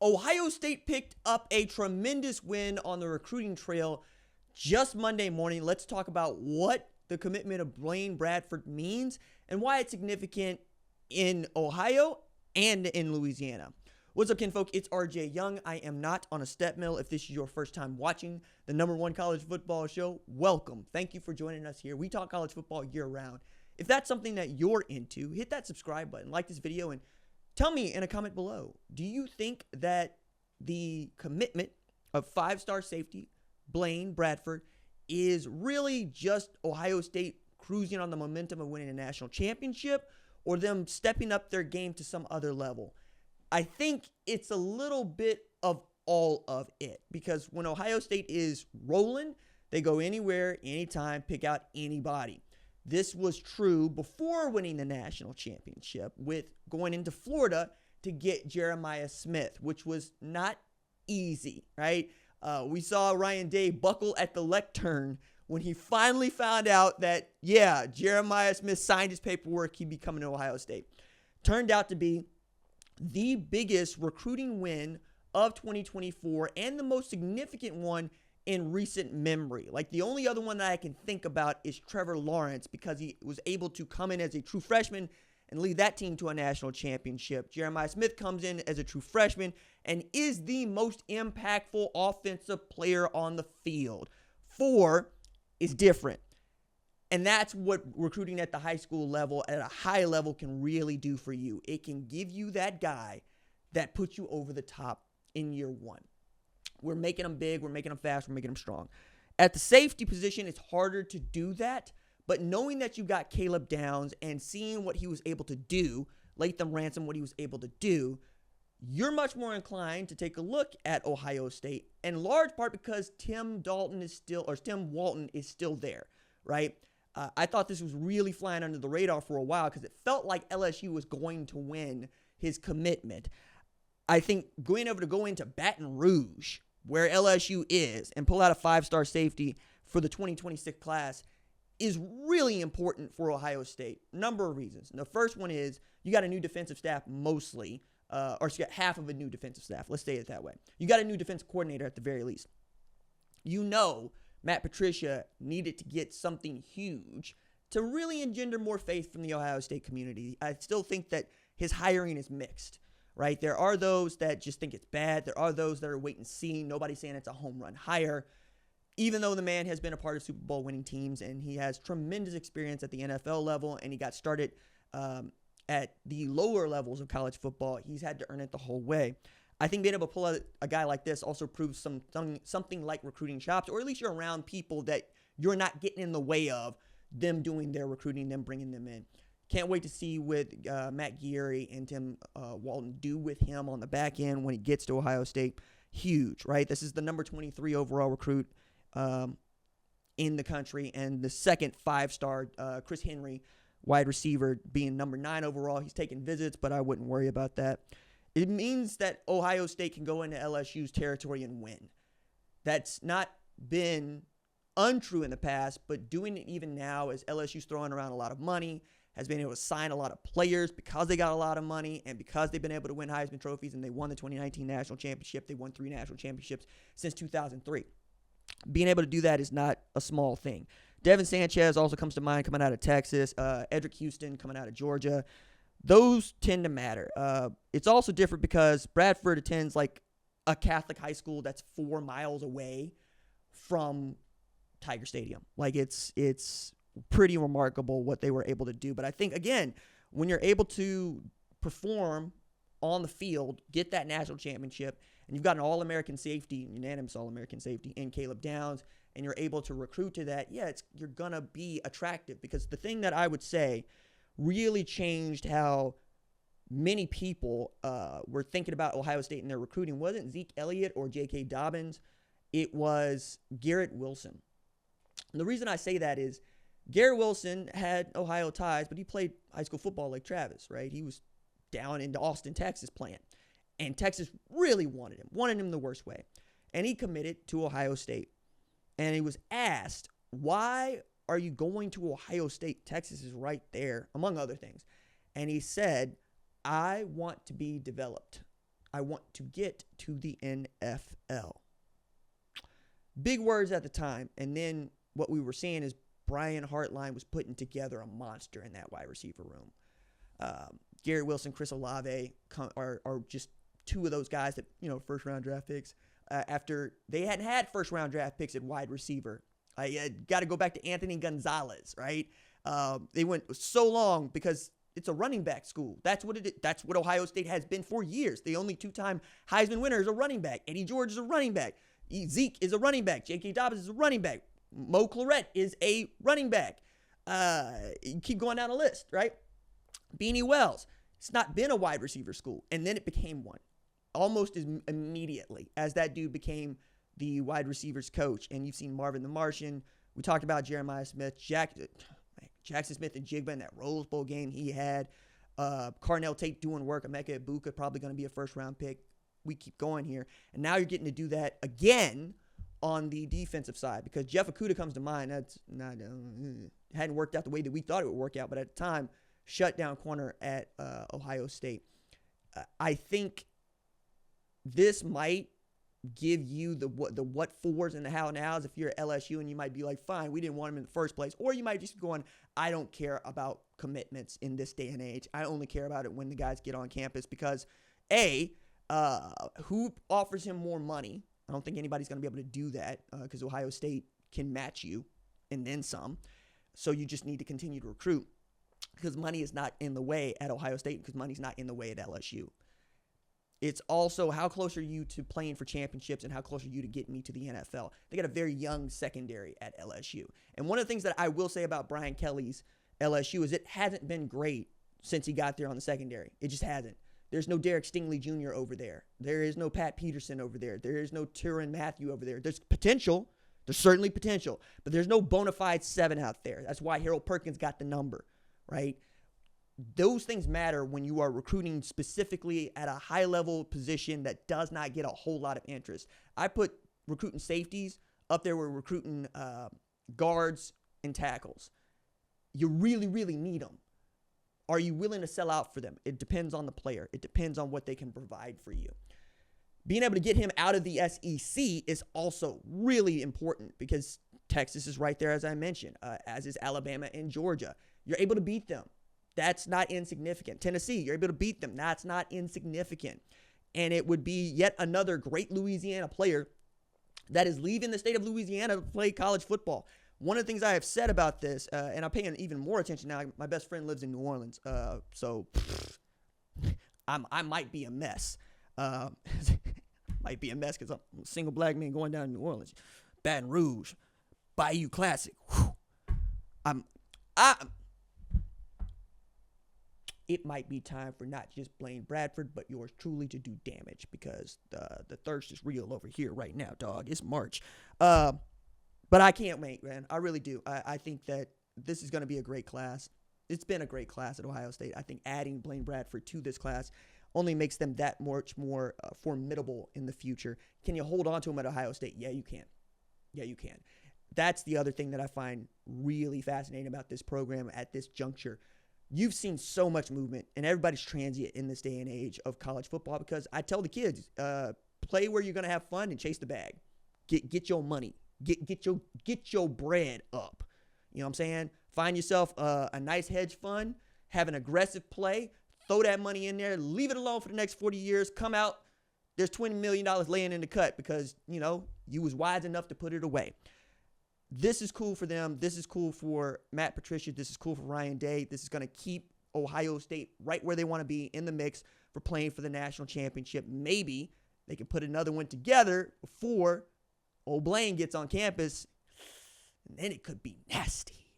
Ohio State picked up a tremendous win on the recruiting trail just Monday morning. Let's talk about what the commitment of Blaine Bradford means and why it's significant in Ohio and in Louisiana. What's up, kinfolk? It's RJ Young. I am not on a step mill. If this is your first time watching the #1 college football show, welcome. Thank you for joining us here. We talk college football year round. If that's something that you're into, hit that subscribe button, like this video, and tell me in a comment below, do you think that the commitment of five-star safety Blaine Bradford is really just Ohio State cruising on the momentum of winning a national championship, or them stepping up their game to some other level? I think it's a little bit of all of it, because when Ohio State is rolling, they go anywhere, anytime, pick out anybody. This was true before winning the national championship, with going into Florida to get Jeremiah Smith, which was not easy, right? We saw Ryan Day buckle at the lectern when he finally found out that, yeah, Jeremiah Smith signed his paperwork, he'd be coming to Ohio State. Turned out to be the biggest recruiting win of 2024 and the most significant one in recent memory. Like, the only other one that I can think about is Trevor Lawrence, because he was able to come in as a true freshman and lead that team to a national championship. Jeremiah Smith comes in as a true freshman and is the most impactful offensive player on the field. 4 is different. And that's what recruiting at the high school level, at a high level, can really do for you. It can give you that guy that puts you over the top in year one. We're making them big, we're making them fast, we're making them strong. At the safety position, it's harder to do that, but knowing that you got Caleb Downs and seeing what he was able to do, Latham Ransom, what he was able to do, you're much more inclined to take a look at Ohio State, in large part because Tim Walton is still there, right? I thought this was really flying under the radar for a while because it felt like LSU was going to win his commitment. I think going into Baton Rouge, where LSU is, and pull out a five-star safety for the 2026 class is really important for Ohio State. Number of reasons. The first one is you got a new defensive staff mostly, or you got half of a new defensive staff. Let's say it that way. You got a new defensive coordinator at the very least. You know Matt Patricia needed to get something huge to really engender more faith from the Ohio State community. I still think that his hiring is mixed, right? There are those that just think it's bad. There are those that are wait and see. Nobody's saying it's a home run hire, even though the man has been a part of Super Bowl winning teams and he has tremendous experience at the NFL level, and he got started at the lower levels of college football. He's had to earn it the whole way. I think being able to pull out a guy like this also proves something like recruiting chops, or at least you're around people that you're not getting in the way of them doing their recruiting, them bringing them in. Can't wait to see what Matt Geary and Tim Walton do with him on the back end when he gets to Ohio State. Huge, right? This is the number 23 overall recruit in the country, and the second five-star, Chris Henry, wide receiver, being number 9 overall. He's taking visits, but I wouldn't worry about that. It means that Ohio State can go into LSU's territory and win. That's not been untrue in the past, but doing it even now as LSU's throwing around a lot of money, has been able to sign a lot of players because they got a lot of money and because they've been able to win Heisman trophies, and they won the 2019 national championship. They won 3 national championships since 2003. Being able to do that is not a small thing. Devin Sanchez also comes to mind, coming out of Texas. Edric Houston coming out of Georgia. Those tend to matter. It's also different because Bradford attends like a Catholic high school that's 4 miles away from Tiger Stadium. Like, it's pretty remarkable what they were able to do. But I think, again, when you're able to perform on the field, get that national championship, and you've got an All-American safety, unanimous All-American safety in Caleb Downs, and you're able to recruit to that, yeah, you're going to be attractive. Because the thing that I would say really changed how many people were thinking about Ohio State in their recruiting wasn't Zeke Elliott or J.K. Dobbins. It was Garrett Wilson. And the reason I say that is Garrett Wilson had Ohio ties, but he played high school football like Travis, right? He was down in Austin, Texas playing. And Texas really wanted him the worst way. And he committed to Ohio State. And he was asked, why are you going to Ohio State? Texas is right there, among other things. And he said, I want to be developed. I want to get to the NFL. Big words at the time. And then what we were seeing is Brian Hartline was putting together a monster in that wide receiver room. Garrett Wilson, Chris Olave are just two of those guys that, first-round draft picks. After they hadn't had first-round draft picks at wide receiver. I got to go back to Anthony Gonzalez, right? They went so long because it's a running back school. That's what Ohio State has been for years. The only two-time Heisman winner is a running back. Eddie George is a running back. Zeke is a running back. J.K. Dobbins is a running back. Mo Clarett is a running back. You keep going down the list, right? Beanie Wells. It's not been a wide receiver school. And then it became one. Almost as immediately as that dude became the wide receivers coach. And you've seen Marvin the Martian. We talked about Jeremiah Smith. Jackson Smith and Jigba in that Rose Bowl game he had. Carnell Tate doing work. Emeka Ibuka probably going to be a first-round pick. We keep going here. And now you're getting to do that again on the defensive side because Jeff Okudah comes to mind. That's not hadn't worked out the way that we thought it would work out, but at the time, shut down corner at Ohio State. I think this might give you the what fors and the how nows if you're at LSU, and you might be like, fine, we didn't want him in the first place. Or you might just be going, I don't care about commitments in this day and age. I only care about it when the guys get on campus because, who offers him more money? I don't think anybody's going to be able to do that because Ohio State can match you and then some. So you just need to continue to recruit because money is not in the way at Ohio State because money's not in the way at LSU. It's also how close are you to playing for championships and how close are you to getting me to the NFL. They got a very young secondary at LSU. And one of the things that I will say about Brian Kelly's LSU is it hasn't been great since he got there on the secondary. It just hasn't. There's no Derek Stingley Jr. over there. There is no Pat Peterson over there. There is no Tyrann Mathieu over there. There's potential. There's certainly potential. But there's no bona fide 7 out there. That's why Harold Perkins got the number, right? Those things matter when you are recruiting specifically at a high-level position that does not get a whole lot of interest. I put recruiting safeties up there with recruiting guards and tackles. You really, really need them. Are you willing to sell out for them? It depends on the player. It depends on what they can provide for you. Being able to get him out of the SEC is also really important because Texas is right there, as I mentioned, as is Alabama and Georgia. You're able to beat them. That's not insignificant. Tennessee, you're able to beat them. That's not insignificant. And it would be yet another great Louisiana player that is leaving the state of Louisiana to play college football. One of the things I have said about this, and I'm paying even more attention now, my best friend lives in New Orleans, so I might be a mess. Might be a mess because I'm a single black man going down to New Orleans. Baton Rouge, Bayou Classic. Whew. It might be time for not just Blaine Bradford, but yours truly to do damage because the thirst is real over here right now, dog. It's March. But I can't wait, man. I really do. I think that this is going to be a great class. It's been a great class at Ohio State. I think adding Blaine Bradford to this class only makes them that much more formidable in the future. Can you hold on to them at Ohio State? Yeah, you can. Yeah, you can. That's the other thing that I find really fascinating about this program at this juncture. You've seen so much movement, and everybody's transient in this day and age of college football because I tell the kids, play where you're going to have fun and chase the bag. Get your money. Get your bread up. You know what I'm saying? Find yourself a nice hedge fund, have an aggressive play, throw that money in there, leave it alone for the next 40 years, come out, there's $20 million laying in the cut because, you was wise enough to put it away. This is cool for them. This is cool for Matt Patricia. This is cool for Ryan Day. This is going to keep Ohio State right where they want to be in the mix for playing for the national championship. Maybe they can put another one together before old Blaine gets on campus, and then it could be nasty.